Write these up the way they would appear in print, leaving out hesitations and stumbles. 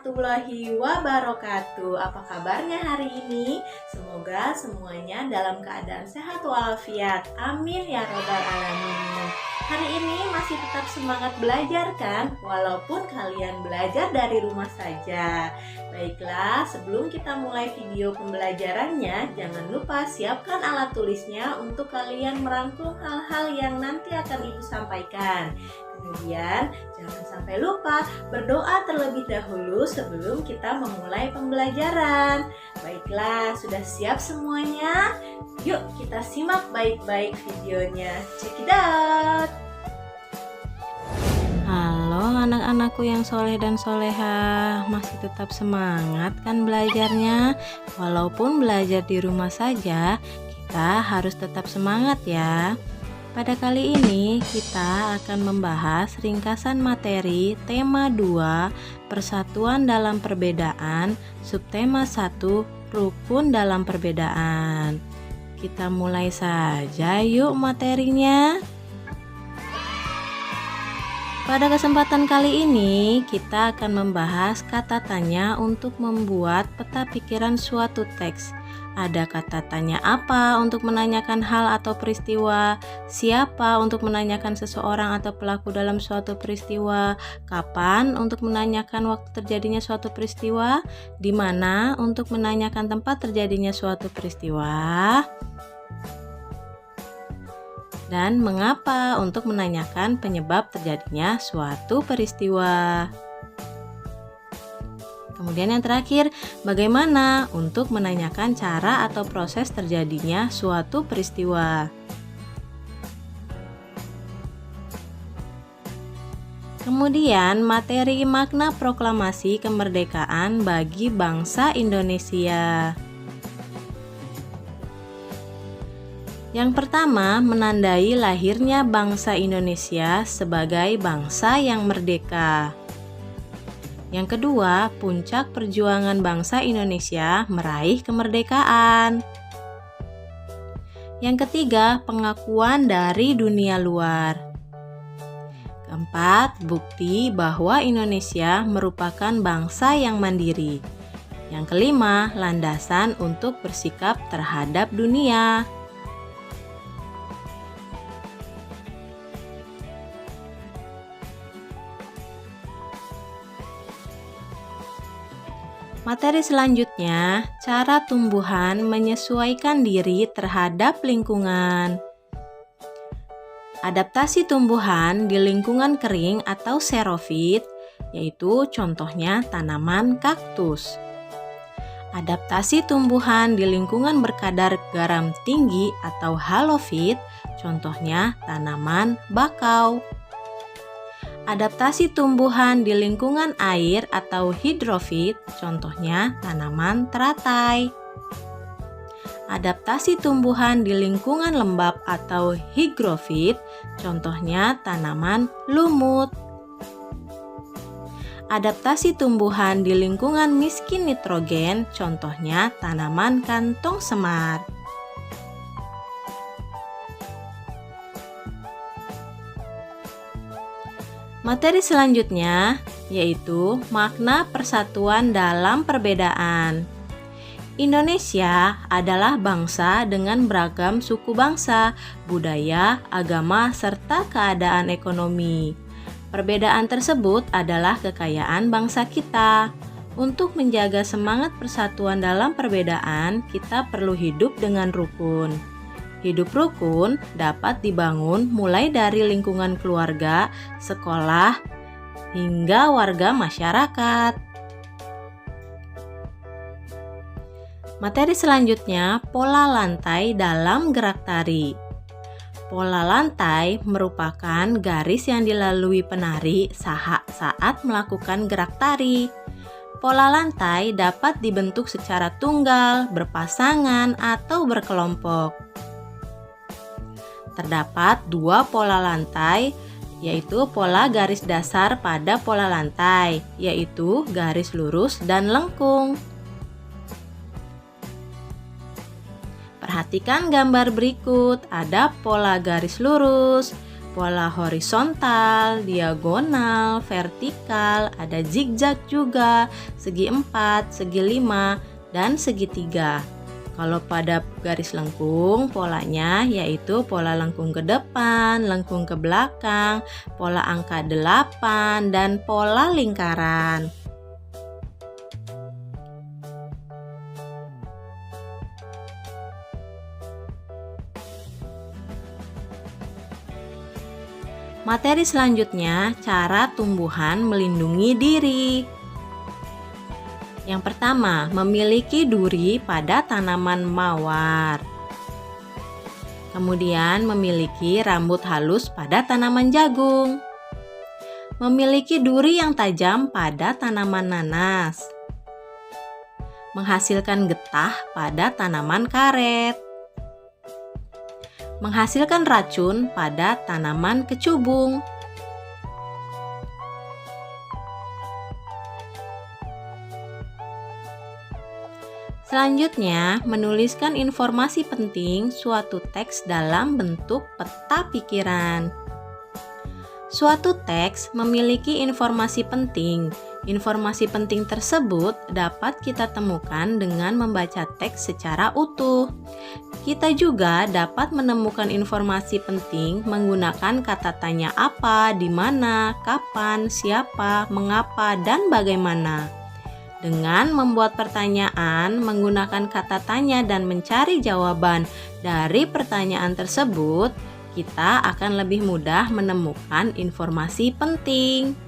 warahmatullahi wabarakatuh. Apa kabarnya hari ini? Semoga semuanya dalam keadaan sehat walafiat. Amin ya robbal alamin. Hari ini masih tetap semangat belajar kan? Walaupun kalian belajar dari rumah saja. Baiklah, sebelum kita mulai video pembelajarannya, jangan lupa siapkan alat tulisnya untuk kalian merangkum hal-hal yang nanti akan Ibu sampaikan. Kemudian, jangan sampai lupa berdoa terlebih dahulu sebelum kita memulai pembelajaran. Baiklah, sudah siap semuanya? Yuk kita simak baik-baik videonya. Check it out! Halo anak-anakku yang soleh dan soleha, masih tetap semangat kan belajarnya? Walaupun belajar di rumah saja, kita harus tetap semangat ya. Pada kali ini kita akan membahas ringkasan materi tema 2 Persatuan dalam Perbedaan, subtema 1 Rukun dalam Perbedaan. Kita mulai saja yuk materinya. Pada kesempatan kali ini kita akan membahas kata tanya untuk membuat peta pikiran suatu teks. Ada kata tanya apa untuk menanyakan hal atau peristiwa, siapa untuk menanyakan seseorang atau pelaku dalam suatu peristiwa, kapan untuk menanyakan waktu terjadinya suatu peristiwa, di mana untuk menanyakan tempat terjadinya suatu peristiwa, dan mengapa untuk menanyakan penyebab terjadinya suatu peristiwa. Kemudian yang terakhir, bagaimana untuk menanyakan cara atau proses terjadinya suatu peristiwa. Kemudian materi makna proklamasi kemerdekaan bagi bangsa Indonesia. Yang pertama, menandai lahirnya bangsa Indonesia sebagai bangsa yang merdeka. Yang kedua, puncak perjuangan bangsa Indonesia meraih kemerdekaan. Yang ketiga, pengakuan dari dunia luar. Keempat, bukti bahwa Indonesia merupakan bangsa yang mandiri. Yang kelima, landasan untuk bersikap terhadap dunia. Materi selanjutnya, cara tumbuhan menyesuaikan diri terhadap lingkungan. Adaptasi tumbuhan di lingkungan kering atau xerofit, yaitu contohnya tanaman kaktus. Adaptasi tumbuhan di lingkungan berkadar garam tinggi atau halofit, contohnya tanaman bakau. Adaptasi tumbuhan di lingkungan air atau hidrofit, contohnya tanaman teratai. Adaptasi tumbuhan di lingkungan lembab atau higrofit, contohnya tanaman lumut. Adaptasi tumbuhan di lingkungan miskin nitrogen, contohnya tanaman kantong semar. Materi selanjutnya yaitu makna persatuan dalam perbedaan. Indonesia adalah bangsa dengan beragam suku bangsa, budaya, agama, serta keadaan ekonomi. Perbedaan tersebut adalah kekayaan bangsa kita. Untuk menjaga semangat persatuan dalam perbedaan, kita perlu hidup dengan rukun. Hidup rukun dapat dibangun mulai dari lingkungan keluarga, sekolah, hingga warga masyarakat. Materi selanjutnya, pola lantai dalam gerak tari. Pola lantai merupakan garis yang dilalui penari saat melakukan gerak tari. Pola lantai dapat dibentuk secara tunggal, berpasangan, atau berkelompok. Terdapat 2 pola lantai, yaitu pola garis dasar pada pola lantai, yaitu garis lurus dan lengkung. Perhatikan gambar berikut, ada pola garis lurus, pola horizontal, diagonal, vertikal, ada zigzag juga, segi 4, segi 5, dan segitiga. Kalau pada garis lengkung, polanya yaitu pola lengkung ke depan, lengkung ke belakang, pola angka 8, dan pola lingkaran. Materi selanjutnya, cara tumbuhan melindungi diri. Yang pertama, memiliki duri pada tanaman mawar. Kemudian, memiliki rambut halus pada tanaman jagung. Memiliki duri yang tajam pada tanaman nanas. Menghasilkan getah pada tanaman karet. Menghasilkan racun pada tanaman kecubung. Selanjutnya, menuliskan informasi penting suatu teks dalam bentuk peta pikiran. Suatu teks memiliki informasi penting. Informasi penting tersebut dapat kita temukan dengan membaca teks secara utuh. Kita juga dapat menemukan informasi penting menggunakan kata tanya apa, di mana, kapan, siapa, mengapa, dan bagaimana. Dengan membuat pertanyaan, menggunakan kata tanya dan mencari jawaban dari pertanyaan tersebut, kita akan lebih mudah menemukan informasi penting.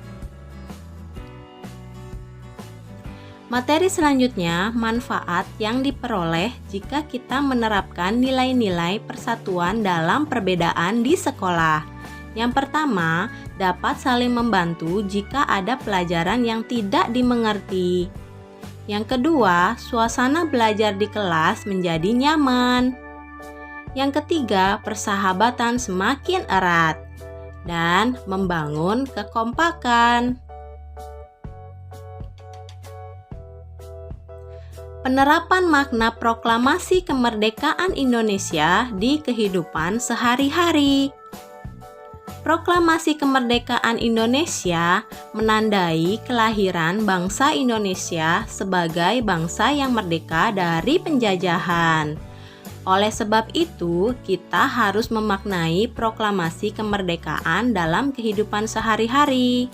Materi selanjutnya, manfaat yang diperoleh jika kita menerapkan nilai-nilai persatuan dalam perbedaan di sekolah. Yang pertama, dapat saling membantu jika ada pelajaran yang tidak dimengerti. Yang kedua, suasana belajar di kelas menjadi nyaman. Yang ketiga, persahabatan semakin erat dan membangun kekompakan. Penerapan makna proklamasi kemerdekaan Indonesia di kehidupan sehari-hari. Proklamasi kemerdekaan Indonesia menandai kelahiran bangsa Indonesia sebagai bangsa yang merdeka dari penjajahan. Oleh sebab itu, kita harus memaknai proklamasi kemerdekaan dalam kehidupan sehari-hari.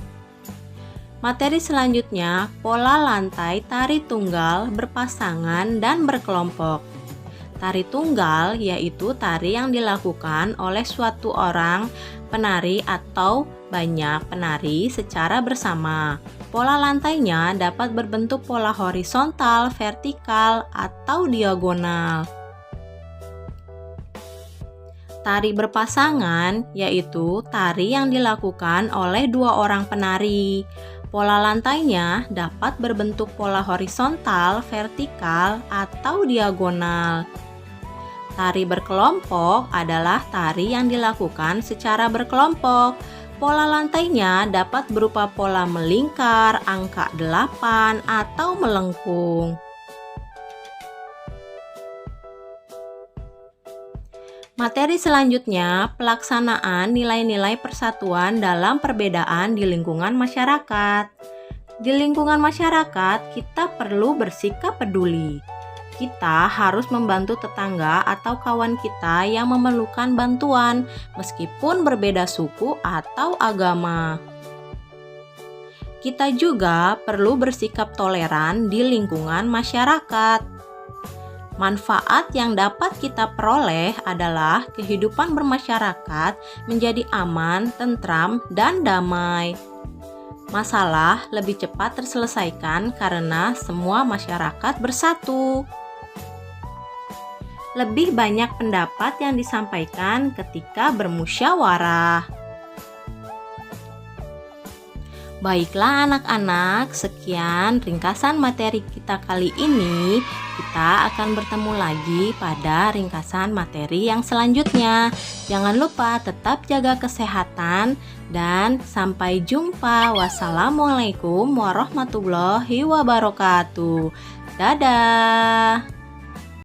Materi selanjutnya, pola lantai tari tunggal, berpasangan, dan berkelompok. Tari tunggal yaitu tari yang dilakukan oleh suatu orang penari atau banyak penari secara bersama. Pola lantainya dapat berbentuk pola horizontal, vertikal, atau diagonal. Tari berpasangan yaitu tari yang dilakukan oleh dua orang penari. Pola lantainya dapat berbentuk pola horizontal, vertikal, atau diagonal. Tari berkelompok adalah tari yang dilakukan secara berkelompok. Pola lantainya dapat berupa pola melingkar, angka 8, atau melengkung. Materi selanjutnya, pelaksanaan nilai-nilai persatuan dalam perbedaan di lingkungan masyarakat. Di lingkungan masyarakat, kita perlu bersikap peduli. Kita harus membantu tetangga atau kawan kita yang memerlukan bantuan, meskipun berbeda suku atau agama. Kita juga perlu bersikap toleran di lingkungan masyarakat. Manfaat yang dapat kita peroleh adalah kehidupan bermasyarakat menjadi aman, tentram, dan damai. Masalah lebih cepat terselesaikan karena semua masyarakat bersatu. Lebih banyak pendapat yang disampaikan ketika bermusyawarah. Baiklah anak-anak, sekian ringkasan materi kita kali ini. Kita akan bertemu lagi pada ringkasan materi yang selanjutnya. Jangan lupa tetap jaga kesehatan dan sampai jumpa. Wassalamualaikum warahmatullahi wabarakatuh. Dadah.